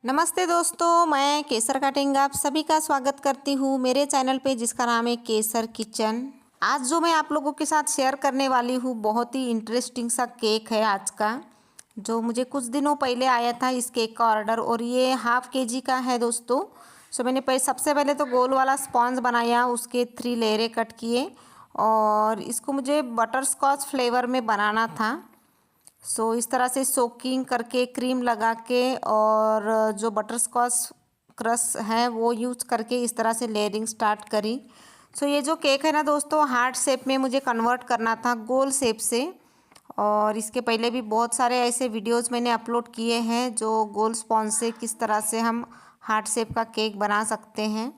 नमस्ते दोस्तों, मैं केसर कटिंग आप सभी का स्वागत करती हूँ मेरे चैनल पे जिसका नाम है केसर किचन। आज जो मैं आप लोगों के साथ शेयर करने वाली हूँ बहुत ही इंटरेस्टिंग सा केक है आज का, जो मुझे कुछ दिनों पहले आया था इस केक का ऑर्डर, और ये हाफ केजी का है दोस्तों। सो मैंने सबसे पहले तो गोल वाला स्पॉन्ज बनाया, उसके 3 लेयरें कट किए और इसको मुझे बटर स्कॉच फ्लेवर में बनाना था। इस तरह से सोकिंग करके क्रीम लगा के और जो बटर स्कॉच क्रश है वो यूज करके इस तरह से लेयरिंग स्टार्ट करी। ये जो केक है ना दोस्तों, हार्ट शेप में मुझे कन्वर्ट करना था, गोल शेप से। और इसके पहले भी बहुत सारे ऐसे वीडियोस मैंने अपलोड किए हैं जो गोल स्पॉन्ज से किस तरह से हम हार्ट शेप का केक बना सकते हैं।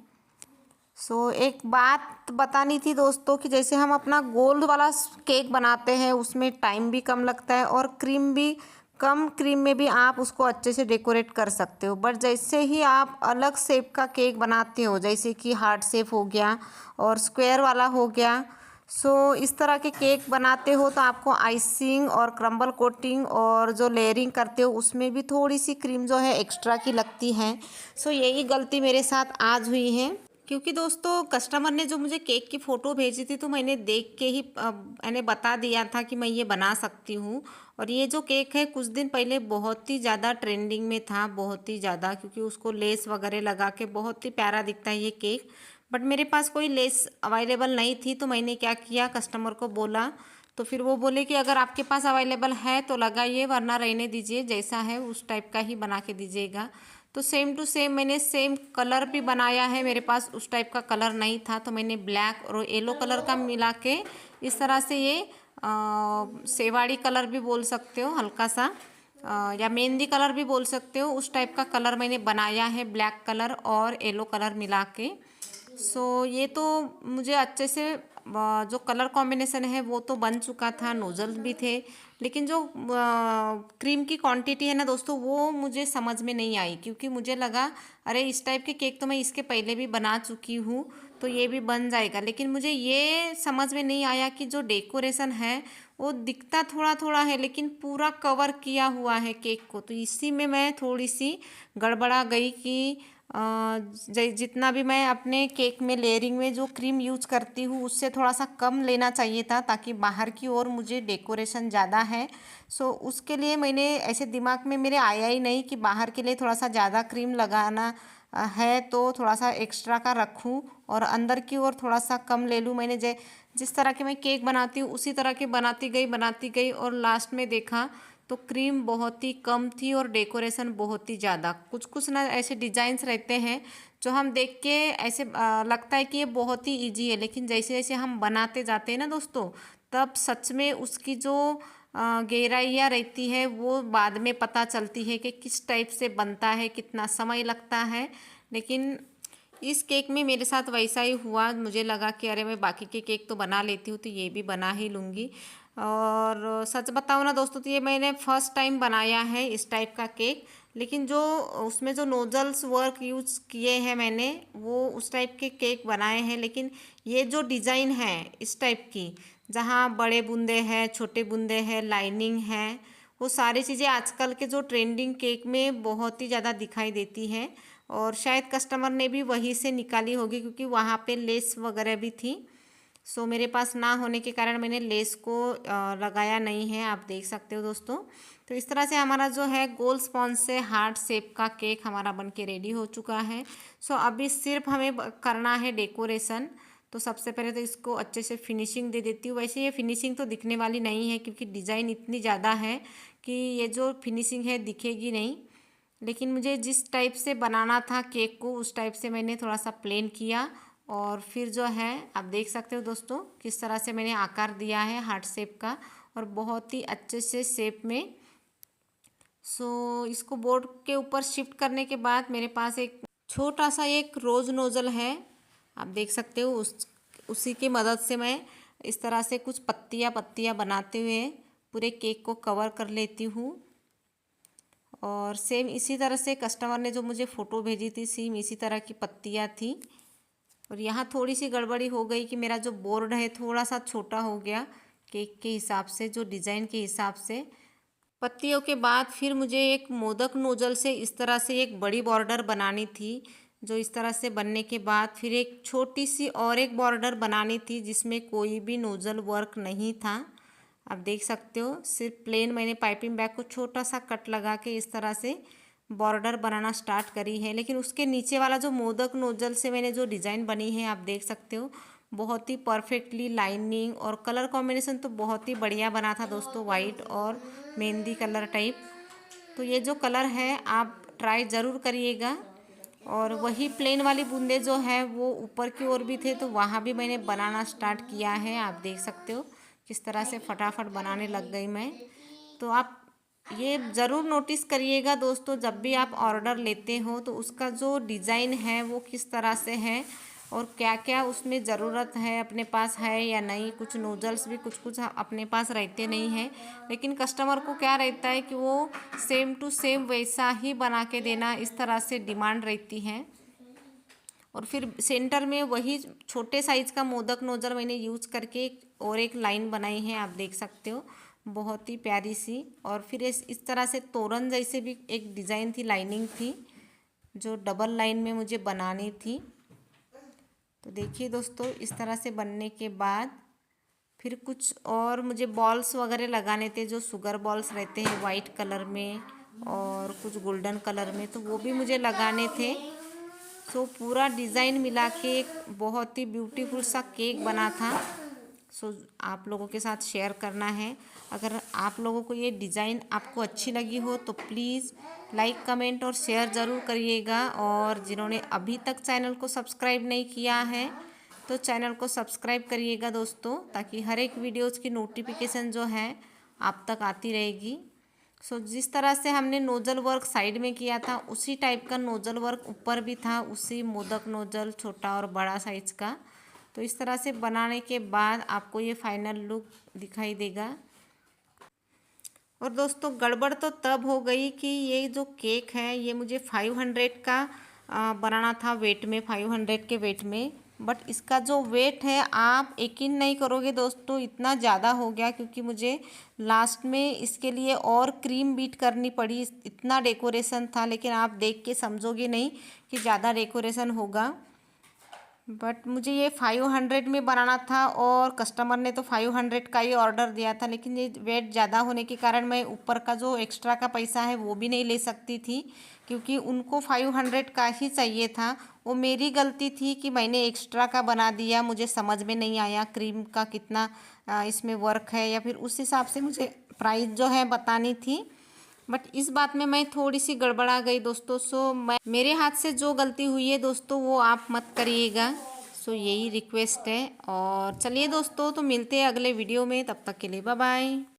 एक बात बतानी थी दोस्तों कि जैसे हम अपना गोल वाला केक बनाते हैं उसमें टाइम भी कम लगता है और क्रीम भी कम, क्रीम में भी आप उसको अच्छे से डेकोरेट कर सकते हो। बट जैसे ही आप अलग शेप का केक बनाते हो, जैसे कि हार्ट शेप हो गया और स्क्वायर वाला हो गया, इस तरह के केक बनाते हो तो आपको आइसिंग और क्रम्बल कोटिंग और जो लेयरिंग करते हो उसमें भी थोड़ी सी क्रीम जो है एक्स्ट्रा की लगती है। यही गलती मेरे साथ आज हुई है, क्योंकि दोस्तों कस्टमर ने जो मुझे केक की फ़ोटो भेजी थी तो मैंने देख के ही मैंने बता दिया था कि मैं ये बना सकती हूँ। और ये जो केक है कुछ दिन पहले बहुत ही ज़्यादा ट्रेंडिंग में था, बहुत ही ज़्यादा, क्योंकि उसको लेस वगैरह लगा के बहुत ही प्यारा दिखता है ये केक। बट मेरे पास कोई लेस अवेलेबल नहीं थी तो मैंने क्या किया, कस्टमर को बोला, तो फिर वो बोले कि अगर आपके पास अवेलेबल है तो लगाइए, वरना रहने दीजिए, जैसा है उस टाइप का ही बना के दीजिएगा। तो सेम टू सेम मैंने सेम कलर भी बनाया है, मेरे पास उस टाइप का कलर नहीं था तो मैंने ब्लैक और येलो कलर का मिला के इस तरह से ये सेवाड़ी कलर भी बोल सकते हो, हल्का सा या मेहंदी कलर भी बोल सकते हो, उस टाइप का कलर मैंने बनाया है, ब्लैक कलर और येलो कलर मिला के। ये तो मुझे अच्छे से जो कलर कॉम्बिनेशन है वो तो बन चुका था, नोजल भी थे, लेकिन जो क्रीम की क्वांटिटी है ना दोस्तों वो मुझे समझ में नहीं आई, क्योंकि मुझे लगा अरे इस टाइप के केक तो मैं इसके पहले भी बना चुकी हूँ तो ये भी बन जाएगा। लेकिन मुझे ये समझ में नहीं आया कि जो डेकोरेशन है वो दिखता थोड़ा थोड़ा है लेकिन पूरा कवर किया हुआ है केक को, तो इसी में मैं थोड़ी सी गड़बड़ा गई कि जितना भी मैं अपने केक में लेयरिंग में जो क्रीम यूज करती हूँ उससे थोड़ा सा कम लेना चाहिए था, ताकि बाहर की ओर मुझे डेकोरेशन ज़्यादा है। उसके लिए मैंने ऐसे दिमाग में मेरे आया ही नहीं कि बाहर के लिए थोड़ा सा ज़्यादा क्रीम लगाना है तो थोड़ा सा एक्स्ट्रा का रखूँ और अंदर की ओर थोड़ा सा कम ले लूँ। मैंने जिस तरह के मैं केक बनाती हूँ उसी तरह के बनाती गई और लास्ट में देखा तो क्रीम बहुत ही कम थी और डेकोरेशन बहुत ही ज़्यादा। कुछ कुछ ना ऐसे डिज़ाइंस रहते हैं जो हम देख के ऐसे लगता है कि ये बहुत ही इजी है, लेकिन जैसे जैसे हम बनाते जाते हैं ना दोस्तों, तब सच में उसकी जो गहराइयाँ रहती है वो बाद में पता चलती है कि किस टाइप से बनता है, कितना समय लगता है। लेकिन इस केक में मेरे साथ वैसा ही हुआ, मुझे लगा कि अरे मैं बाकी के केक तो बना लेती हूँ तो ये भी बना ही लूँगी। और सच बताऊँ ना दोस्तों तो ये मैंने फर्स्ट टाइम बनाया है इस टाइप का केक, लेकिन जो उसमें जो नोजल्स वर्क यूज़ किए हैं मैंने वो उस टाइप के केक बनाए हैं। लेकिन ये जो डिज़ाइन है इस टाइप की, जहाँ बड़े बूंदे हैं, छोटे बूंदे हैं, लाइनिंग है, वो सारी चीज़ें आजकल के जो ट्रेंडिंग केक में बहुत ही ज़्यादा दिखाई देती है। और शायद कस्टमर ने भी वहीं से निकाली होगी क्योंकि वहाँ पे लेस वगैरह भी थी। मेरे पास ना होने के कारण मैंने लेस को लगाया नहीं है, आप देख सकते हो दोस्तों। तो इस तरह से हमारा जो है गोल स्पॉन्ज से हार्ट शेप का केक हमारा बन के रेडी हो चुका है। अभी सिर्फ हमें करना है डेकोरेशन। तो सबसे पहले तो इसको अच्छे से फिनिशिंग दे देती हूँ। वैसे ये फिनिशिंग तो दिखने वाली नहीं है क्योंकि डिज़ाइन इतनी ज़्यादा है कि ये जो फिनिशिंग है दिखेगी नहीं, लेकिन मुझे जिस टाइप से बनाना था केक को उस टाइप से मैंने थोड़ा सा प्लेन किया। और फिर जो है आप देख सकते हो दोस्तों किस तरह से मैंने आकार दिया है हार्ट शेप का, और बहुत ही अच्छे से शेप में। इसको बोर्ड के ऊपर शिफ्ट करने के बाद मेरे पास एक छोटा सा एक रोज़ नोज़ल है, आप देख सकते हो, उसी की मदद से मैं इस तरह से कुछ पत्तियाँ पत्तियाँ बनाते हुए पूरे केक को कवर कर लेती हूँ। और सेम इसी तरह से कस्टमर ने जो मुझे फ़ोटो भेजी थी सेम इसी तरह की पत्तियाँ थी। और यहाँ थोड़ी सी गड़बड़ी हो गई कि मेरा जो बोर्ड है थोड़ा सा छोटा हो गया केक के हिसाब से, जो डिज़ाइन के हिसाब से। पत्तियों के बाद फिर मुझे एक मोदक नोजल से इस तरह से एक बड़ी बॉर्डर बनानी थी। जो इस तरह से बनने के बाद फिर एक छोटी सी और एक बॉर्डर बनानी थी जिसमें कोई भी नोजल वर्क नहीं था। आप देख सकते हो, सिर्फ प्लेन मैंने पाइपिंग बैग को छोटा सा कट लगा के इस तरह से बॉर्डर बनाना स्टार्ट करी है। लेकिन उसके नीचे वाला जो मोदक नोजल से मैंने जो डिज़ाइन बनी है आप देख सकते हो, बहुत ही परफेक्टली लाइनिंग और कलर कॉम्बिनेशन तो बहुत ही बढ़िया बना था दोस्तों, वाइट और मेहंदी कलर टाइप। तो ये जो कलर है आप ट्राई ज़रूर करिएगा। और वही प्लेन वाली बूंदे जो है वो ऊपर की ओर भी थे, तो वहाँ भी मैंने बनाना स्टार्ट किया है। आप देख सकते हो किस तरह से फटाफट बनाने लग गई मैं। तो आप ये ज़रूर नोटिस करिएगा दोस्तों, जब भी आप ऑर्डर लेते हो तो उसका जो डिज़ाइन है वो किस तरह से है और क्या क्या उसमें ज़रूरत है, अपने पास है या नहीं। कुछ नूडल्स भी कुछ कुछ अपने पास रहते नहीं हैं, लेकिन कस्टमर को क्या रहता है कि वो सेम टू सेम वैसा ही बना के देना, इस तरह से डिमांड रहती है। और फिर सेंटर में वही छोटे साइज़ का मोदक नोजल मैंने यूज करके और एक लाइन बनाई है, आप देख सकते हो, बहुत ही प्यारी सी। और फिर इस तरह से तोरण जैसे भी एक डिज़ाइन थी, लाइनिंग थी जो डबल लाइन में मुझे बनानी थी। तो देखिए दोस्तों, इस तरह से बनने के बाद फिर कुछ और मुझे बॉल्स वगैरह लगाने थे, जो शुगर बॉल्स रहते हैं वाइट कलर में और कुछ गोल्डन कलर में, तो वो भी मुझे लगाने थे। सो पूरा डिज़ाइन मिला के एक बहुत ही ब्यूटीफुल सा केक बना था। सो आप लोगों के साथ शेयर करना है। अगर आप लोगों को ये डिज़ाइन आपको अच्छी लगी हो तो प्लीज़ लाइक कमेंट और शेयर ज़रूर करिएगा। और जिन्होंने अभी तक चैनल को सब्सक्राइब नहीं किया है तो चैनल को सब्सक्राइब करिएगा दोस्तों, ताकि हर एक वीडियोज़ की नोटिफिकेशन जो है आप तक आती रहेगी। सो जिस तरह से हमने नोज़ल वर्क साइड में किया था उसी टाइप का नोज़ल वर्क ऊपर भी था, उसी मोदक नोज़ल छोटा और बड़ा साइज़ का। तो इस तरह से बनाने के बाद आपको ये फाइनल लुक दिखाई देगा। और दोस्तों गड़बड़ तो तब हो गई कि ये जो केक है ये मुझे 500 का बनाना था, वेट में 500 के वेट में। बट इसका जो वेट है आप यकीन नहीं करोगे दोस्तों, इतना ज़्यादा हो गया, क्योंकि मुझे लास्ट में इसके लिए और क्रीम बीट करनी पड़ी। इतना डेकोरेशन था, लेकिन आप देख के समझोगे नहीं कि ज़्यादा डेकोरेशन होगा। बट मुझे ये 500 में बनाना था और कस्टमर ने तो 500 का ही ऑर्डर दिया था, लेकिन ये वेट ज़्यादा होने के कारण मैं ऊपर का जो एक्स्ट्रा का पैसा है वो भी नहीं ले सकती थी, क्योंकि उनको 500 का ही चाहिए था। वो मेरी गलती थी कि मैंने एक्स्ट्रा का बना दिया, मुझे समझ में नहीं आया क्रीम का कितना इसमें वर्क है, या फिर उस हिसाब से मुझे प्राइस जो है बतानी थी। बट इस बात में मैं थोड़ी सी गड़बड़ा गई दोस्तों। सो मेरे हाथ से जो गलती हुई है दोस्तों वो आप मत करिएगा। सो यही रिक्वेस्ट है। और चलिए दोस्तों, तो मिलते हैं अगले वीडियो में, तब तक के लिए बाय बाय।